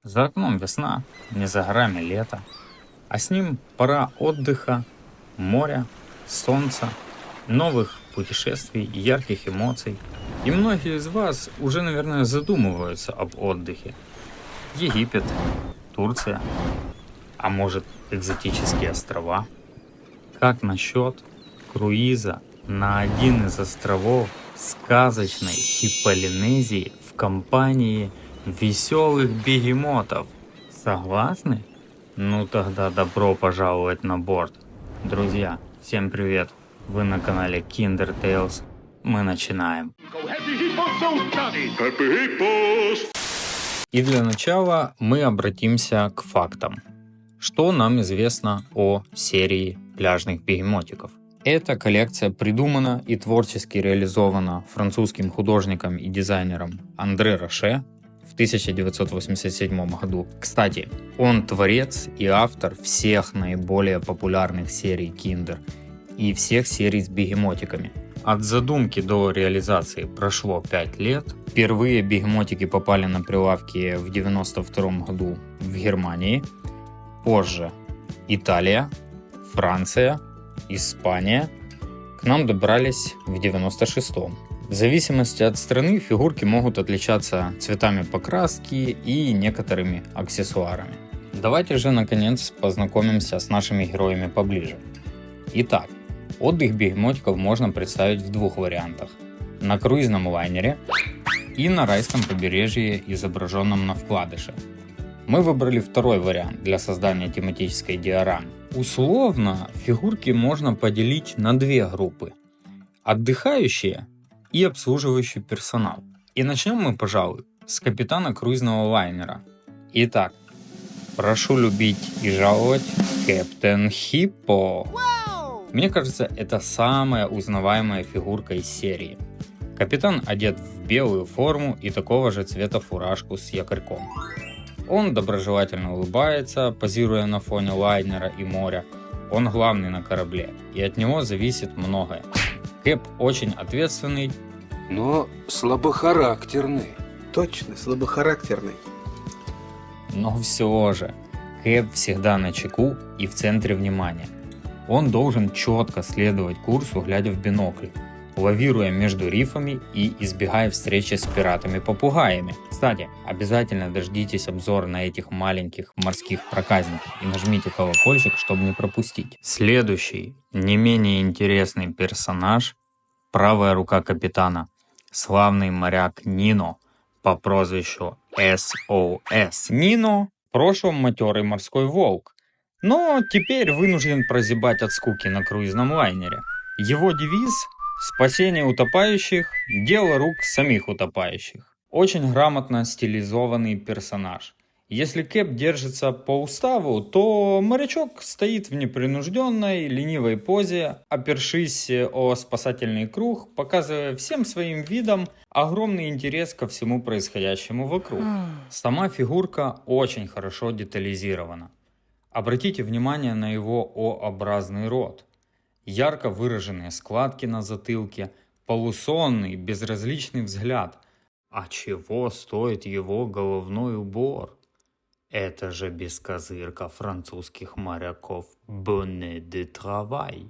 За окном весна, не за горами лето, а с ним пора отдыха, моря, солнца, новых путешествий и ярких эмоций. И многие из вас уже, наверное, задумываются об отдыхе. Египет, Турция, а может экзотические острова? Как насчет круиза на один из островов сказочной Хиполинезии в компании веселых бегемотов? Согласны? Ну тогда добро пожаловать на борт. Друзья, всем привет! Вы на канале Kinder Tales. Мы начинаем. И для начала мы обратимся к фактам. Что нам известно о серии пляжных бегемотиков? Эта коллекция придумана и творчески реализована французским художником и дизайнером Андре Роше в 1987 году. Кстати, он творец и автор всех наиболее популярных серий Kinder и всех серий с бегемотиками. От задумки до реализации прошло 5 лет. Впервые бегемотики попали на прилавки в 1992 году в Германии. Позже Италия, Франция, Испания. К нам добрались в 96-м. В зависимости от страны фигурки могут отличаться цветами покраски и некоторыми аксессуарами. Давайте же наконец познакомимся с нашими героями поближе. Итак, отдых бегемотиков можно представить в двух вариантах. На круизном лайнере и на райском побережье, изображенном на вкладыше. Мы выбрали второй вариант для создания тематической диорамы. Условно фигурки можно поделить на две группы: отдыхающие и обслуживающий персонал. И начнем мы, пожалуй, с капитана круизного лайнера. Итак, прошу любить и жаловать Кэптен Хиппо. Мне кажется, это самая узнаваемая фигурка из серии. Капитан одет в белую форму и такого же цвета фуражку с якорьком. Он доброжелательно улыбается, позируя на фоне лайнера и моря. Он главный на корабле, и от него зависит многое. Кэп очень ответственный, но слабохарактерный. Точно, слабохарактерный. но все же Кэп всегда на чеку и в центре внимания. Он должен четко следовать курсу, глядя в бинокль, лавируя между рифами и избегая встречи с пиратами-попугаями. Кстати, обязательно дождитесь обзора на этих маленьких морских проказников и нажмите колокольчик, чтобы не пропустить. Следующий, не менее интересный персонаж – правая рука капитана, славный моряк Нино по прозвищу SOS. Нино в прошлом матерый морской волк, но теперь вынужден прозябать от скуки на круизном лайнере. Его девиз – спасение утопающих – дело рук самих утопающих. Очень грамотно стилизованный персонаж. Если Кэп держится по уставу, то морячок стоит в непринужденной, ленивой позе, опершись о спасательный круг, показывая всем своим видом огромный интерес ко всему происходящему вокруг. Сама фигурка очень хорошо детализирована. Обратите внимание на его О-образный рот. Ярко выраженные складки на затылке, полусонный, безразличный взгляд. А чего стоит его головной убор? Это же бескозырка французских моряков «Bonnet de travail».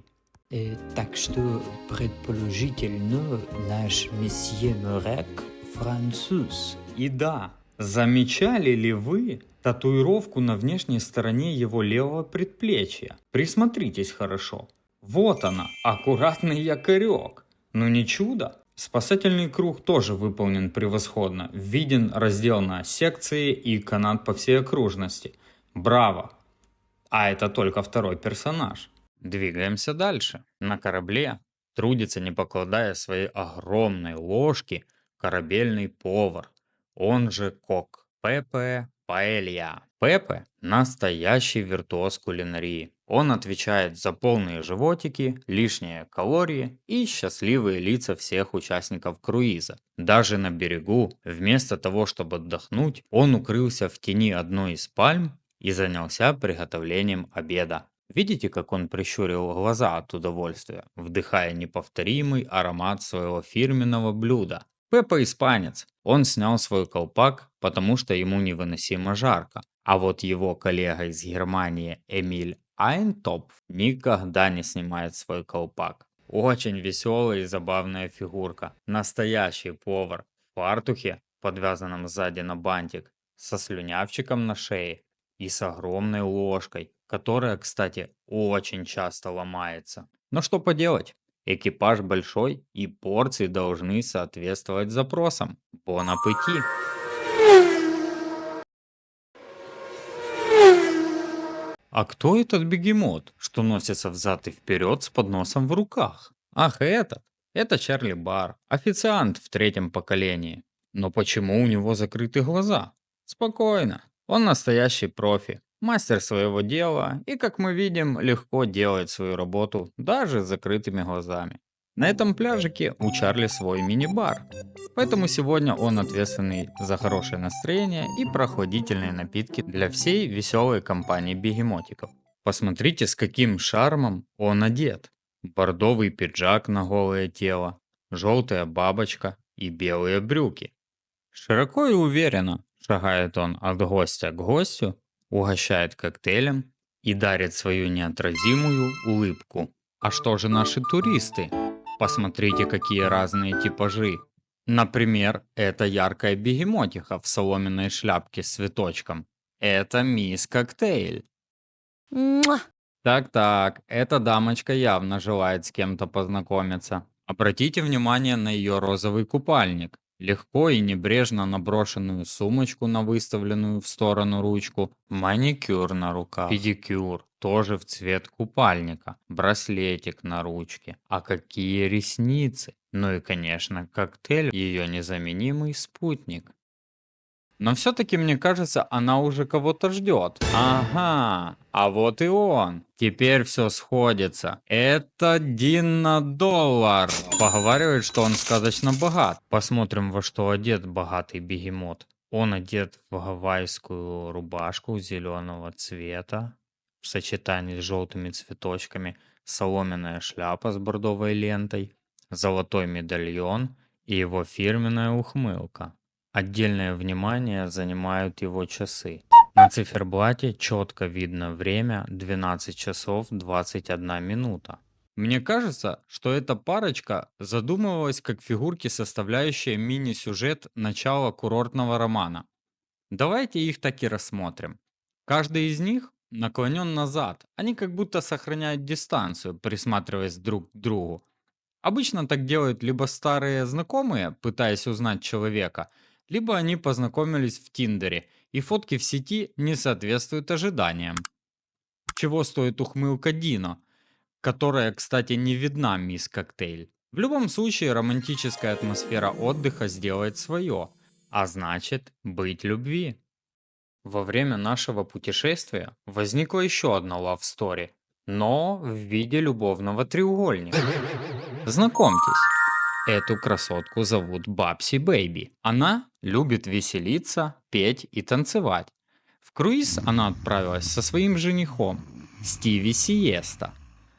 Так что, предположительно, наш месье моряк француз. И да, замечали ли вы татуировку на внешней стороне его левого предплечья? Присмотритесь хорошо. Вот она, аккуратный якорек. Ну не чудо? Спасательный круг тоже выполнен превосходно. Виден раздел на секции и канат по всей окружности. Браво! А это только второй персонаж. Двигаемся дальше. На корабле трудится, не покладая своей огромной ложки, корабельный повар. Он же кок. Пепе Паэлья. Пепе – настоящий виртуоз кулинарии. Он отвечает за полные животики, лишние калории и счастливые лица всех участников круиза. Даже на берегу, вместо того, чтобы отдохнуть, он укрылся в тени одной из пальм и занялся приготовлением обеда. Видите, как он прищурил глаза от удовольствия, вдыхая неповторимый аромат своего фирменного блюда? Пеппа испанец. Он снял свой колпак, потому что ему невыносимо жарко. А вот его коллега из Германии Эмиль Айнтопф никогда не снимает свой колпак. Очень веселая и забавная фигурка. Настоящий повар в фартухе, подвязанном сзади на бантик, со слюнявчиком на шее и с огромной ложкой, которая, кстати, очень часто ломается. Но что поделать? Экипаж большой, и порции должны соответствовать запросам. Бон аппетит! А кто этот бегемот, что носится взад и вперед с подносом в руках? Ах, этот! Это Чарли Бар, официант в третьем поколении. Но почему у него закрыты глаза? Спокойно, он настоящий профи, мастер своего дела и, как мы видим, легко делает свою работу даже с закрытыми глазами. На этом пляжике у Чарли свой мини-бар, поэтому сегодня он ответственный за хорошее настроение и прохладительные напитки для всей веселой компании бегемотиков. Посмотрите, с каким шармом он одет. Бордовый пиджак на голое тело, желтая бабочка и белые брюки. Широко и уверенно шагает он от гостя к гостю, угощает коктейлем и дарит свою неотразимую улыбку. А что же наши туристы? Посмотрите, какие разные типажи. Например, это яркая бегемотиха в соломенной шляпке с цветочком. Это мисс Коктейль. Так-так, эта дамочка явно желает с кем-то познакомиться. Обратите внимание на ее розовый купальник. Легко и небрежно наброшенную сумочку на выставленную в сторону ручку, маникюр на руках, педикюр, тоже в цвет купальника, браслетик на ручке. А какие ресницы! Ну и, конечно, коктейль, ее незаменимый спутник. Но все-таки, мне кажется, она уже кого-то ждет. Ага, а вот и он. Теперь все сходится. Это Дина Доллар. Поговаривает, что он сказочно богат. Посмотрим, во что одет богатый бегемот. Он одет в гавайскую рубашку зеленого цвета в сочетании с желтыми цветочками, соломенная шляпа с бордовой лентой, золотой медальон и его фирменная ухмылка. Отдельное внимание занимают его часы. На циферблате четко видно время 12 часов 21 минута. Мне кажется, что эта парочка задумывалась как фигурки, составляющие мини-сюжет начала курортного романа. Давайте их так и рассмотрим. Каждый из них наклонен назад. Они как будто сохраняют дистанцию, присматриваясь друг к другу. Обычно так делают либо старые знакомые, пытаясь узнать человека, либо они познакомились в Тиндере, и фотки в сети не соответствуют ожиданиям. Чего стоит ухмылка Дино, которая, кстати, не видна мисс Коктейль. В любом случае, романтическая атмосфера отдыха сделает свое, а значит, быть любви. Во время нашего путешествия возникла еще одна love story, но в виде любовного треугольника. Знакомьтесь, эту красотку зовут Бабси Бэйби. Она любит веселиться, петь и танцевать. В круиз она отправилась со своим женихом, Стиви Сиеста.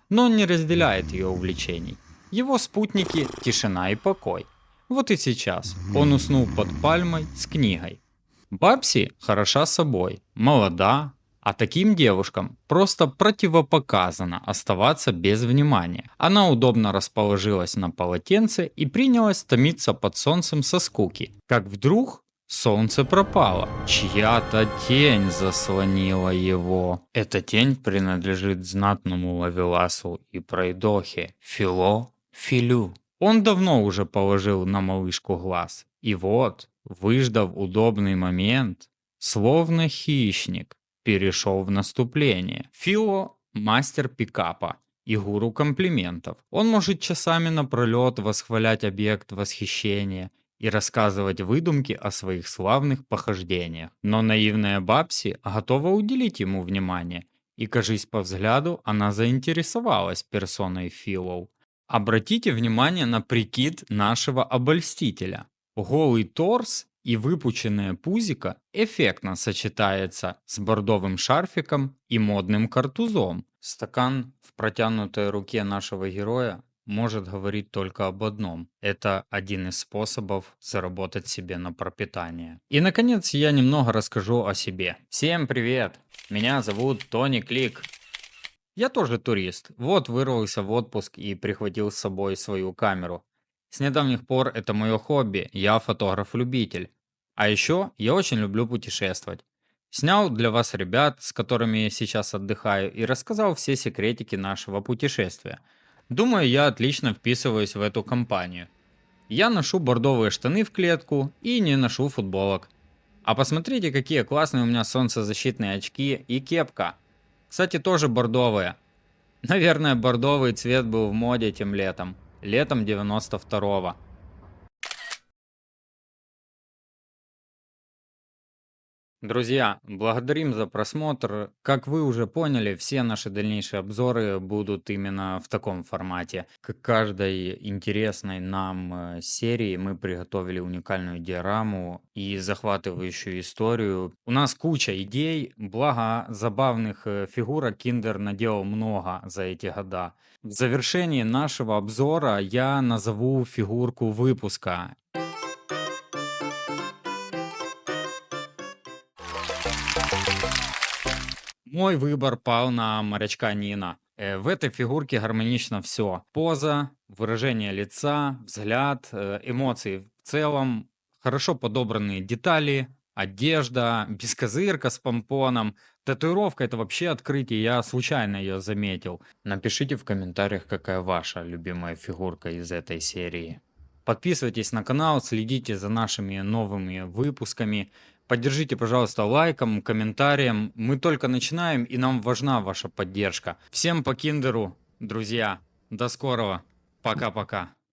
Но он не разделяет ее увлечений. Его спутники – тишина и покой. Вот и сейчас он уснул под пальмой с книгой. Бабси хороша собой, молода, а таким девушкам просто противопоказано оставаться без внимания. Она удобно расположилась на полотенце и принялась томиться под солнцем со скуки. Как вдруг солнце пропало. Чья-то тень заслонила его. Эта тень принадлежит знатному ловеласу и пройдохе Филю. Он давно уже положил на малышку глаз. И вот, выждав удобный момент, словно хищник, перешел в наступление. Фило – мастер пикапа и гуру комплиментов. Он может часами напролет восхвалять объект восхищения и рассказывать выдумки о своих славных похождениях. Но наивная Бабси готова уделить ему внимание, и, кажись, по взгляду она заинтересовалась персоной Филоу. Обратите внимание на прикид нашего обольстителя. Голый торс и выпученное пузико эффектно сочетается с бордовым шарфиком и модным картузом. Стакан в протянутой руке нашего героя может говорить только об одном. Это один из способов заработать себе на пропитание. И, наконец, я немного расскажу о себе. Всем привет! Меня зовут Тони Клик. Я тоже турист. Вот вырвался в отпуск и прихватил с собой свою камеру. С недавних пор это мое хобби, я фотограф-любитель. А еще я очень люблю путешествовать. Снял для вас ребят, с которыми я сейчас отдыхаю, и рассказал все секретики нашего путешествия. Думаю, я отлично вписываюсь в эту компанию. Я ношу бордовые штаны в клетку и не ношу футболок. А посмотрите, какие классные у меня солнцезащитные очки и кепка. Кстати, тоже бордовые. Наверное, бордовый цвет был в моде тем летом. Летом 92-го. Друзья, благодарим за просмотр. Как вы уже поняли, все наши дальнейшие обзоры будут именно в таком формате. К каждой интересной нам серии мы приготовили уникальную диораму и захватывающую историю. У нас куча идей, благо забавных фигурок Kinder наделал много за эти года. В завершении нашего обзора я назову фигурку выпуска. Мой выбор пал на морячка Нина. В этой фигурке гармонично все. Поза, выражение лица, взгляд, эмоции в целом, хорошо подобранные детали, одежда, бескозырка с помпоном. Татуировка — это вообще открытие, я случайно ее заметил. Напишите в комментариях, какая ваша любимая фигурка из этой серии. Подписывайтесь на канал, следите за нашими новыми выпусками. Поддержите, пожалуйста, лайком, комментарием. Мы только начинаем, и нам важна ваша поддержка. Всем по киндеру, друзья. До скорого. Пока-пока.